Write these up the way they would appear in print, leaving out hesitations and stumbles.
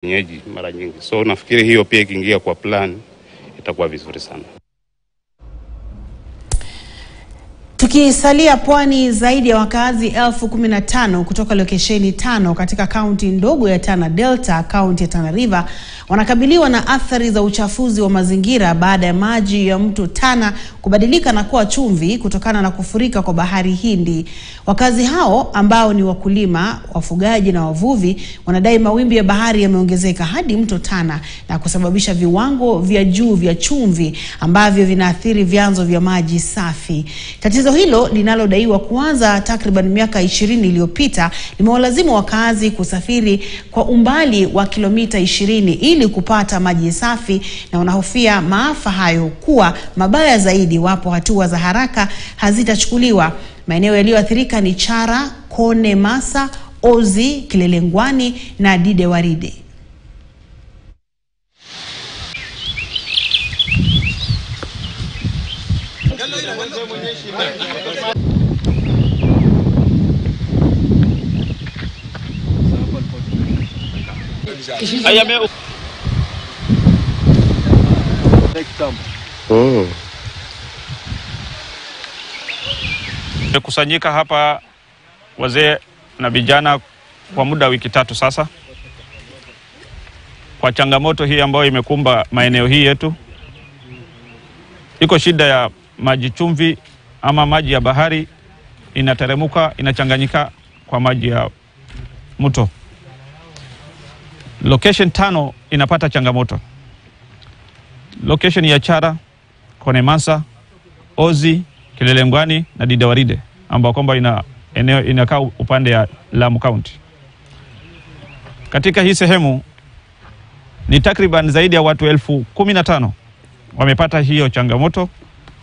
Nyeji mara nyingi. So nafikiri hiyo pia ikiingia kwa plan itakuwa vizuri sana. Tukisalia pwani, zaidi ya wakazi 15,000 kutoka lokesheni 5 katika kaunti ndogo ya Tana Delta, kaunti ya Tana River, wanakabiliwa na athari za uchafuzi wa mazingira baada ya maji ya mto Tana kubadilika na kuwa chumvi kutokana na kufurika kwa bahari Hindi. Wakazi hao ambao ni wakulima, wafugaji na wavuvi wanadai mawimbi ya bahari yameongezeka hadi mto Tana na kusababisha viwango vya juu vya chumvi ambavyo vinaathiri vyanzo vya maji safi. Tatizo hilo linalodaiwa kuanza takriban miaka 20 iliyopita limewalazimu wakazi kusafiri kwa umbali wa kilomita 20 ili kupata maji safi, na wanahofia maafa hayo kuwa mabaya zaidi wapo hatua za haraka hazitachukuliwa. Maeneo yaliyoathirika ni Chara, Kone Masa, Ozi, Kilelengwani na Dide Waride. Kusanyika hapa wazee na vijana kwa muda wiki 3 sasa kwa changamoto hii ambayo imekumba maeneo hii yetu. Iko shida ya maji chumvi ama maji ya bahari inateremuka, inachanganyika kwa maji ya mto. Location 5 inapata changamoto. Location ya Chara, Kone Masa, Ozi, Kilelengwani na Dide Waride ambao kwamba inakaa upande ya Lamu County. Katika hii sehemu ni takriban zaidi ya watu 15,000 wamepata hiyo changamoto,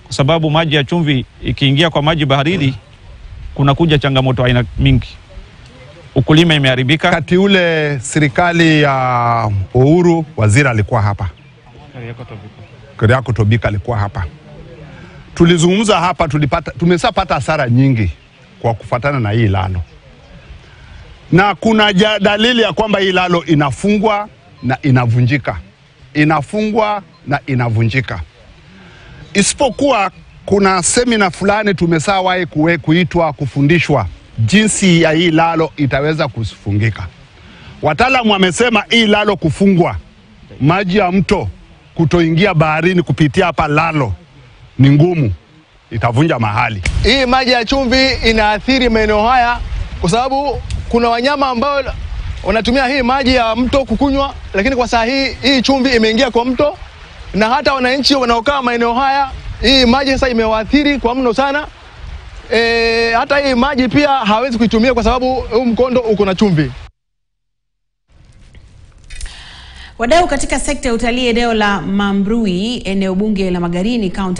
kwa sababu maji ya chumvi ikiingia kwa maji baharini kuna kuja changamoto aina mingi. Ukulima imeharibika. Kati ule serikali ya Uhuru, waziri alikuwa hapa. Kariako Tobika alikuwa hapa. Tulizungumza hapa, tumesapata hasara nyingi kwa kufuatana na hii lalo. Na kuna dalili ya kwamba hii lalo inafungwa na inavunjika. Inafungwa na inavunjika. Isipokuwa kuna semina fulani tumesawahi kuitwa kufundishwa jinsi ya hii lalo itaweza kufungika. Wataalamu wamesema hii lalo kufungwa, maji ya mto kutoingia baharini kupitia hapa lalo ni ngumu, itavunja mahali. Hii maji ya chumvi inaathiri maeneo haya kwa sababu kuna wanyama ambao wanatumia hii maji ya mto kukunywa, lakini kwa saa hii chumvi imeingia kwa mto, na hata wananchi wanaokaa maeneo haya hii maji sasa imewaathiri kwa mno sana. Hata hii maji pia hawezi kuitumia kwa sababu huu mkondo uko na chumvi. Wadau katika sekta ya utalii eneo la Mambrui, eneo bunge la Magarini, kaunti